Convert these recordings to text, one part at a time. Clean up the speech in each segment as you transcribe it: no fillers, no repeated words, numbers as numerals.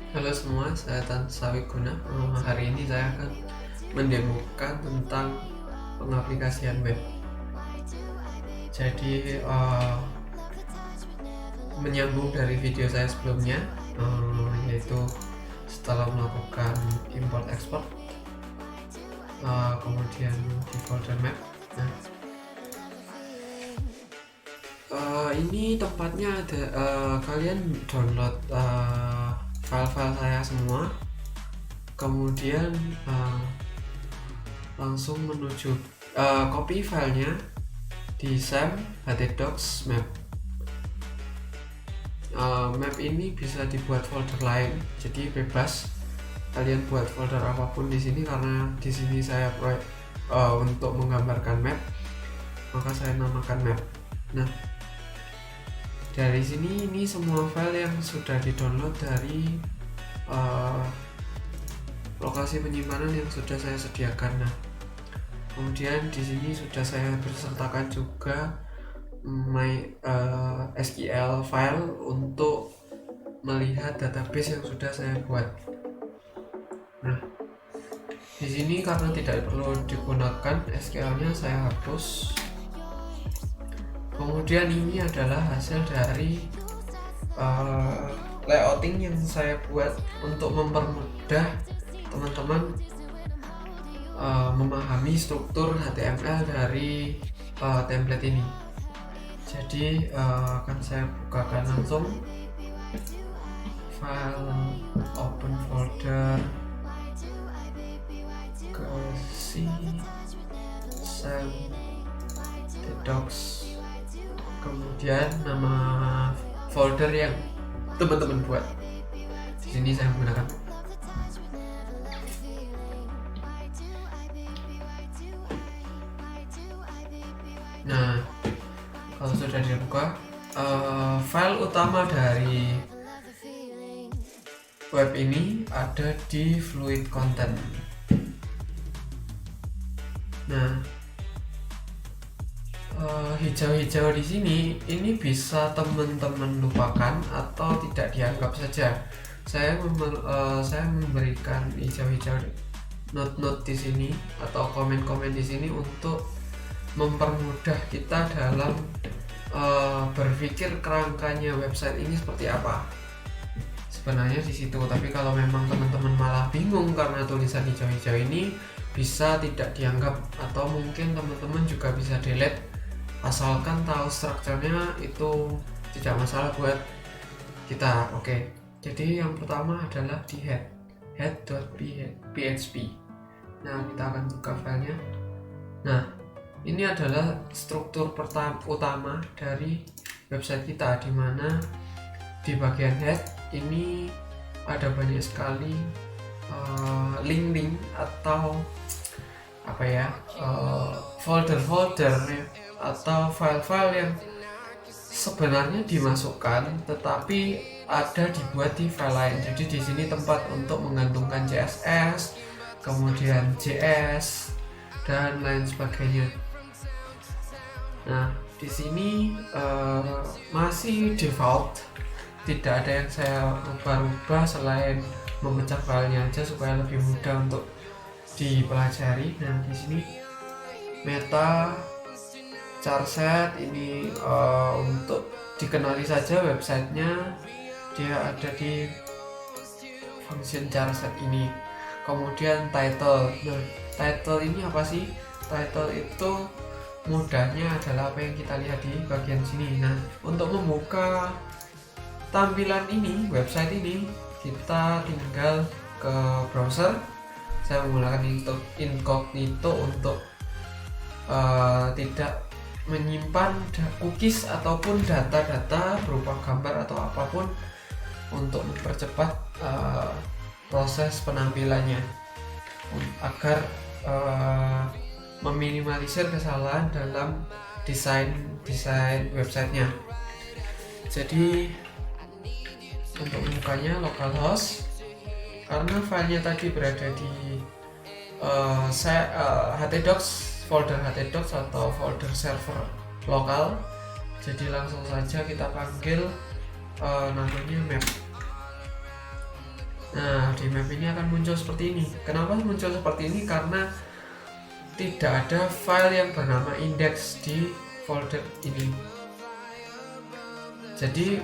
Halo semua, saya Tan Sawiguna. Hari ini saya akan mendemokan tentang pengaplikasian web. Jadi menyambung dari video saya sebelumnya, yaitu setelah melakukan import export, kemudian di folder map. Nah, ini tempatnya ada. Kalian download file-file saya semua, kemudian langsung menuju copy filenya di SAM htdocs map. Map ini bisa dibuat folder lain, jadi bebas kalian buat folder apapun di sini, karena di sini saya untuk menggambarkan map, maka saya namakan map. Nah, dari sini ini semua file yang sudah di-download dari lokasi penyimpanan yang sudah saya sediakan. Nah, kemudian di sini sudah saya bersertakan juga SQL file untuk melihat database yang sudah saya buat. Nah, di sini karena tidak perlu digunakan SQL-nya, saya hapus. Kemudian ini adalah hasil dari layouting yang saya buat untuk mempermudah teman-teman memahami struktur HTML dari template ini. Jadi akan saya bukakan langsung file, open folder, ke SAM htdocs, kemudian nama folder yang teman-teman buat. Di sini saya menggunakan Nah, kalau sudah dibuka, file utama dari web ini ada di fluid content. Nah, hijau-hijau di sini ini bisa teman-teman lupakan atau tidak dianggap saja. Saya memberikan hijau-hijau note-note di sini atau komen-komen di sini untuk mempermudah kita dalam berpikir kerangkanya website ini seperti apa. Sebenarnya di situ, tapi kalau memang teman-teman malah bingung karena tulisan hijau-hijau ini, bisa tidak dianggap, atau mungkin teman-teman juga bisa delete asalkan tahu strukturnya, itu tidak masalah buat kita. Oke. Jadi yang pertama adalah di head.php. Nah, kita akan buka filenya. Nah, ini adalah struktur utama dari website kita, di mana di bagian head ini ada banyak sekali link-link atau folder-folder atau file-file yang sebenarnya dimasukkan tetapi ada dibuat di file lain. Jadi di sini tempat untuk menggantungkan CSS, kemudian JS dan lain sebagainya. Nah, di sini masih default, tidak ada yang saya ubah-ubah selain memecah filenya aja supaya lebih mudah untuk dipelajari. Nah, di sini meta charset ini untuk dikenali saja websitenya, dia ada di function charset ini. Kemudian title. Nah, title ini apa sih? Title itu mudahnya adalah apa yang kita lihat di bagian sini. Nah, untuk membuka tampilan ini, website ini, kita tinggal ke browser. Saya menggunakan incognito untuk tidak menyimpan cookies ataupun data-data berupa gambar atau apapun, untuk mempercepat proses penampilannya agar meminimalisir kesalahan dalam desain websitenya. Jadi untuk membukanya localhost, karena filenya tadi berada di htdocs, folder htdocs atau folder server lokal, jadi langsung saja kita panggil namanya map. di map ini akan muncul seperti ini. Kenapa muncul seperti ini? Karena tidak ada file yang bernama index di folder ini. Jadi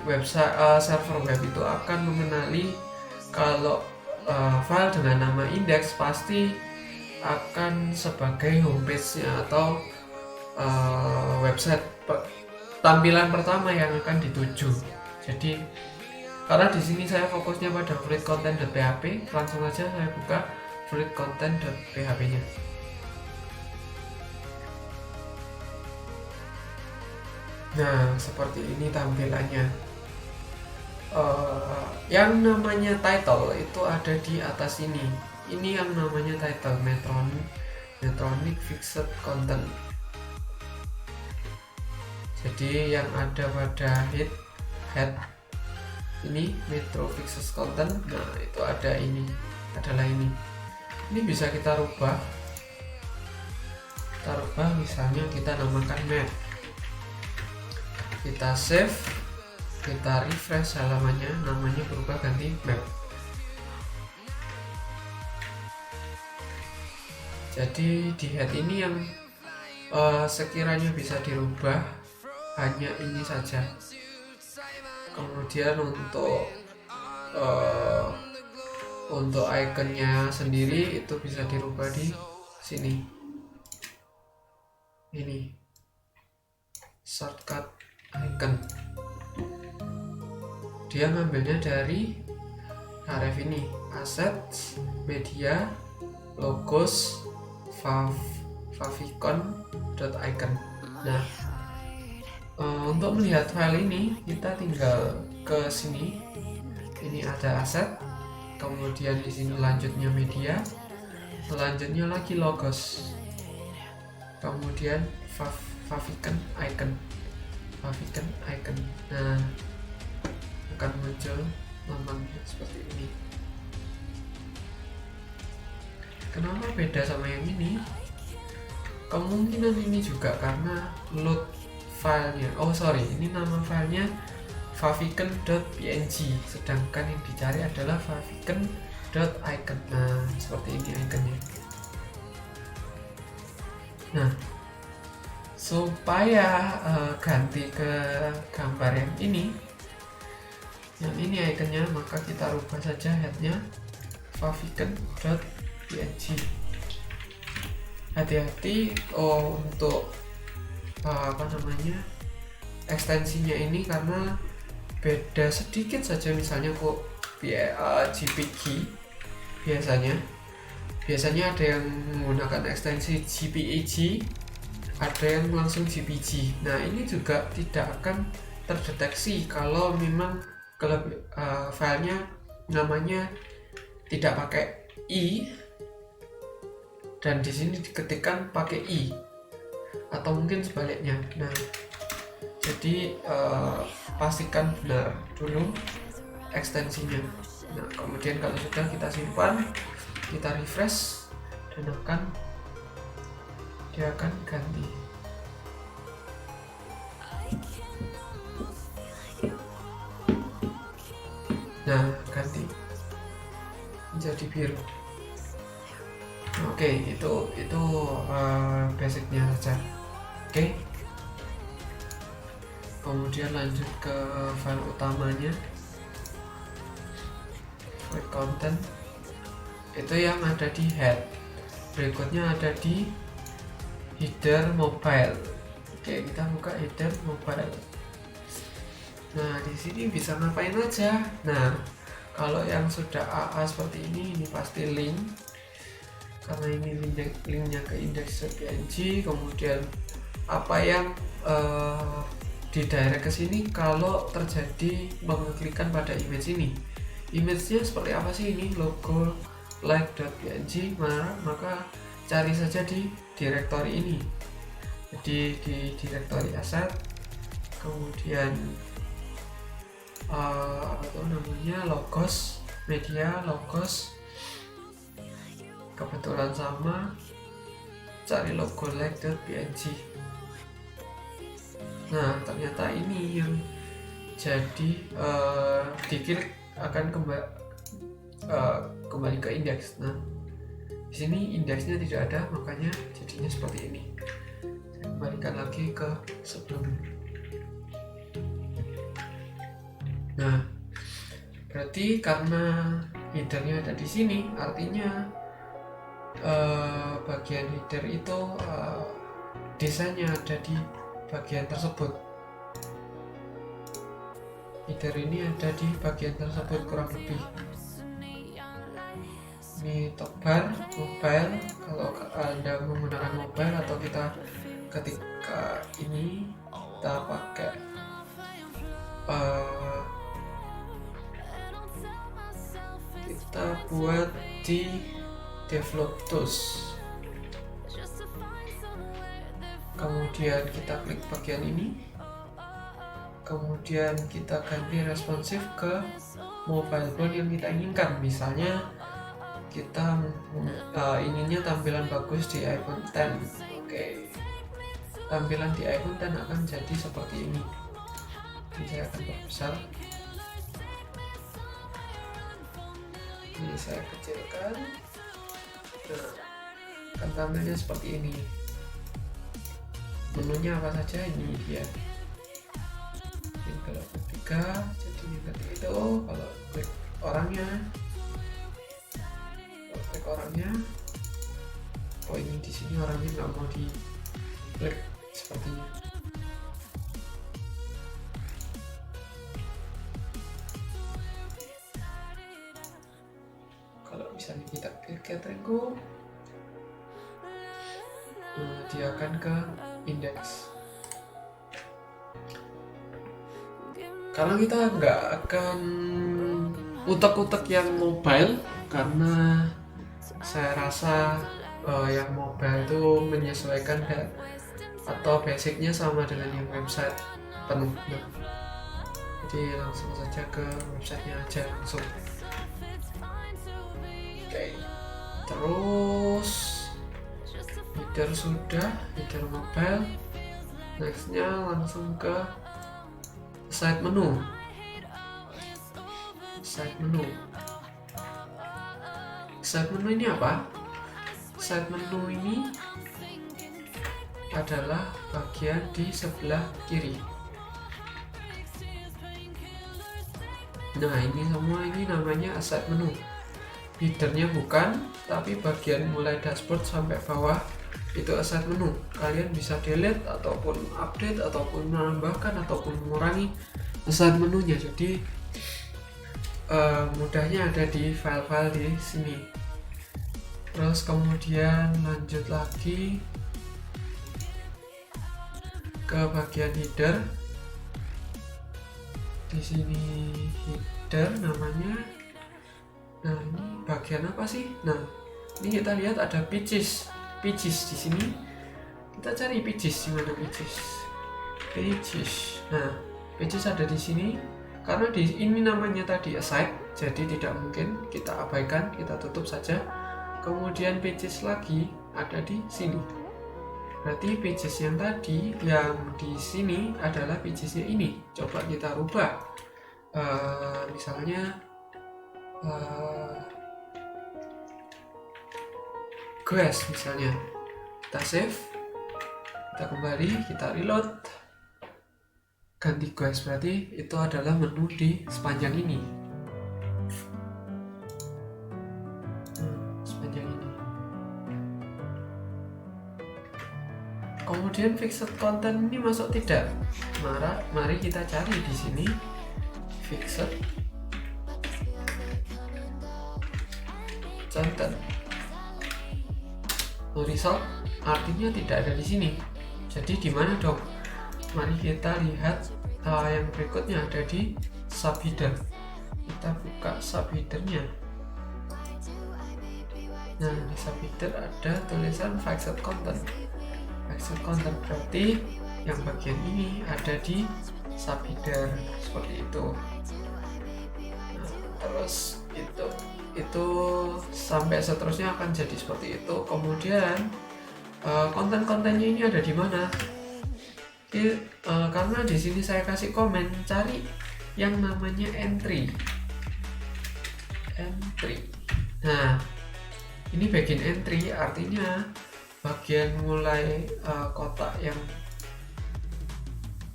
server web itu akan mengenali kalau file dengan nama index pasti akan sebagai homepage-nya atau website tampilan pertama yang akan dituju. Jadi karena di sini saya fokusnya pada fluidcontent.php, langsung saja saya buka fluidcontent.php-nya. Nah, seperti ini tampilannya. Yang namanya title itu ada di atas ini. Ini yang namanya title Metronic Fixed Content. Jadi yang ada pada head ini Metro Fixed Content. Nah, itu ada ini, adalah ini. Ini bisa kita rubah. Misalnya kita namakan map. Kita save, kita refresh halamannya, namanya berubah ganti map. Jadi di head ini yang sekiranya bisa dirubah hanya ini saja. Kemudian untuk ikonnya sendiri itu bisa dirubah di sini. Ini shortcut icon. Dia ngambilnya dari href ini, assets, media, logos, favicon.icon. Nah, untuk melihat file ini kita tinggal ke sini. Ini ada asset, kemudian di sini lanjutnya media, selanjutnya lagi logos, kemudian favicon icon. Nah, akan muncul namanya seperti ini. Kenapa beda sama yang ini? Kemungkinan ini juga karena load filenya. Ini nama filenya favicon.png, sedangkan yang dicari adalah favicon.icon. Nah, seperti ini iconnya. Nah, supaya ganti ke gambar yang ini iconnya, maka kita rubah saja headnya favicon.png. Hati-hati untuk ekstensinya ini, karena beda sedikit saja. Misalnya kok JPG biasanya ada yang menggunakan ekstensi JPEG, ada yang langsung JPG. Nah, ini juga tidak akan terdeteksi kalau memang filenya namanya tidak pakai i dan di sini diketikkan pakai i, atau mungkin sebaliknya. Nah, jadi pastikan benar dulu ekstensinya. Nah, kemudian kalau sudah, kita simpan, kita refresh, dan dia akan ganti. Nah, ganti menjadi biru. Oke, itu basicnya saja. Oke. Kemudian lanjut ke file utamanya, fluid content. Itu yang ada di head. Berikutnya ada di header mobile. Oke, kita buka header mobile. Nah, di sini bisa ngapain aja. Nah, kalau yang sudah AA seperti ini pasti link, karena ini linknya ke index.png. Kemudian apa yang didirect ke sini kalau terjadi mengklikkan pada image ini. Image-nya seperti apa sih ini? Logo like.png. Maka cari saja di directory ini. Jadi di directory asset, kemudian logos, media, logos, kebetulan sama, cari logo like.png. Nah, ternyata ini yang jadi diklik akan kembali ke indeks. Nah, di sini indeksnya tidak ada, makanya jadinya seperti ini. Saya kembalikan lagi ke sebelumnya. Nah, berarti karena headernya ada di sini, artinya bagian header itu desainnya ada di bagian tersebut. Header ini ada di bagian tersebut kurang lebih. Ini tokbar mobile, kalau Anda menggunakan mobile atau kita ketika ini kita pakai kita buat di develop tools, kemudian kita klik bagian ini, kemudian kita ganti responsif ke mobile phone yang kita inginkan. Misalnya kita inginnya tampilan bagus di iPhone X. Oke, tampilan di iPhone X akan jadi seperti ini. Ini saya akan perbesar, ini saya kecilkan. Nah, akan tampilnya seperti ini. Menunya apa saja, ini dia. Ini kalau ketiga jadi seperti itu. Kalau klik orangnya, oh ini di sini orangnya nggak mau di klik sepertinya. Kalau misalnya kita klik category, dia akan ke indeks. Karena kita nggak akan utek-utek yang mobile, karena saya rasa yang mobile itu menyesuaikan atau basicnya sama dengan yang website penuh. Jadi langsung saja ke websitenya aja langsung. Oke, terus header sudah, header mobile. Nextnya langsung ke side menu. Side menu ini apa? Side menu ini adalah bagian di sebelah kiri. Nah, ini semua ini namanya side menu. Headernya bukan, tapi bagian mulai dashboard sampai bawah itu aside menu. Kalian bisa delete ataupun update ataupun menambahkan ataupun mengurangi aside menunya. Jadi mudahnya ada di file-file di sini. Terus kemudian lanjut lagi ke bagian header. Di sini header namanya. Nah, ini bagian apa sih? Nah, ini kita lihat ada pages di sini. Kita cari pages, di mana pages? Nah, pages ada di sini. Karena ini namanya tadi aside, jadi tidak mungkin kita abaikan, kita tutup saja. Kemudian pages lagi ada di sini. Berarti pages yang tadi yang di sini adalah pagesnya ini. Coba kita rubah. Misalnya guys, misalnya kita save, kita kembali, kita reload, ganti guys, berarti itu adalah menu di sepanjang ini. Sepanjang ini. Kemudian fixed content ini masuk tidak? Mari kita cari di sini fixed content. Result artinya tidak ada di sini. Jadi di mana dong? Mari kita lihat yang berikutnya ada di subheader. Kita buka subheadernya. Nah, di subheader ada tulisan fixed content. Fixed content berarti yang bagian ini ada di subheader seperti itu. Nah, terus itu sampai seterusnya akan jadi seperti itu. Kemudian konten-kontennya ini ada di mana? Karena di sini saya kasih komen, cari yang namanya entry. entry. Nah, ini bagian entry artinya bagian mulai kotak yang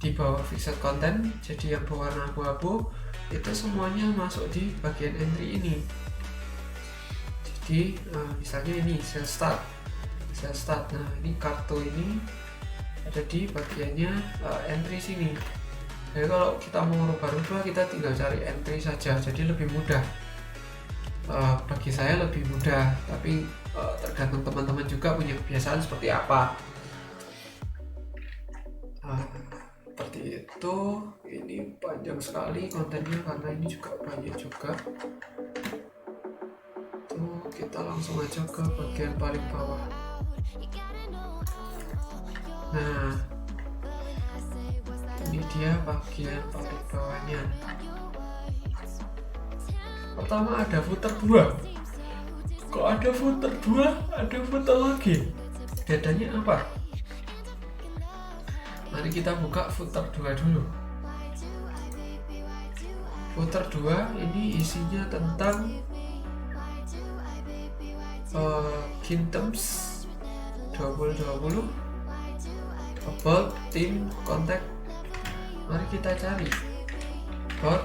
di bawah fixed content, jadi yang berwarna abu-abu, itu semuanya masuk di bagian entry ini. Jadi misalnya ini sales start. Nah, ini kartu ini ada di bagiannya entry sini. Jadi kalau kita mau rubah-rubah, kita tinggal cari entry saja, jadi lebih mudah. Bagi saya lebih mudah, tapi tergantung teman-teman juga punya kebiasaan seperti apa. Seperti itu. Ini panjang sekali kontennya karena ini juga banyak juga. Tuh, kita langsung aja ke bagian paling bawah. Nah, ini dia bagian paling bawahnya. Pertama ada footer 2. Kok ada footer 2? Ada footer lagi. Bedanya apa? Mari kita buka footer 2 dulu. Footer 2 ini isinya tentang Kingdoms 2020, about, team, contact. Mari kita cari about.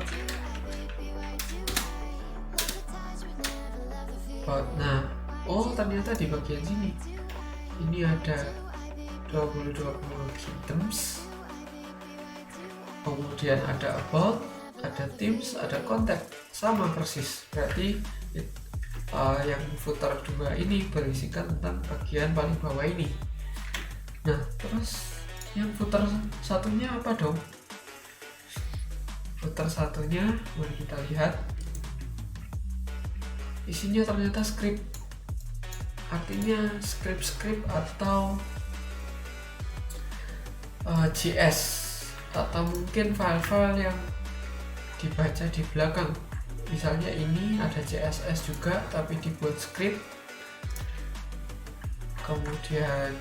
Nah, ternyata di bagian sini ini ada 2020 Kingdoms, kemudian ada about, ada teams, ada contact, sama persis. Berarti yang footer 2 ini berisikan tentang bagian paling bawah ini. Nah, terus yang footer satunya apa dong? Footer satunya, mari kita lihat. Isinya ternyata script. Artinya script atau JS, atau mungkin file-file yang dibaca di belakang. Misalnya ini ada CSS juga tapi dibuat script. Kemudian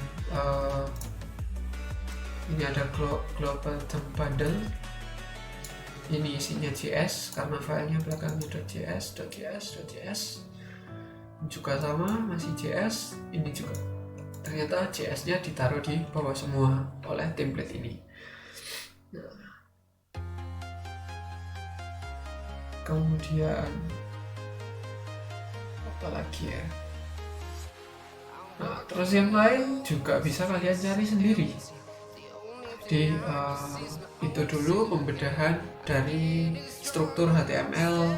ini ada global temp bundle. Ini isinya JS karena filenya belakangnya .js. Juga sama, masih JS. Ini juga ternyata JS-nya ditaruh di bawah semua oleh template ini. Nah, kemudian apa lagi ya? Nah, terus yang lain juga bisa kalian cari sendiri. Jadi itu dulu pembedahan dari struktur HTML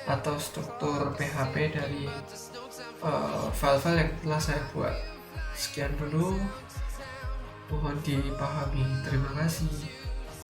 atau struktur PHP dari file-file yang telah saya buat. Sekian dulu, mohon dipahami. Terima kasih.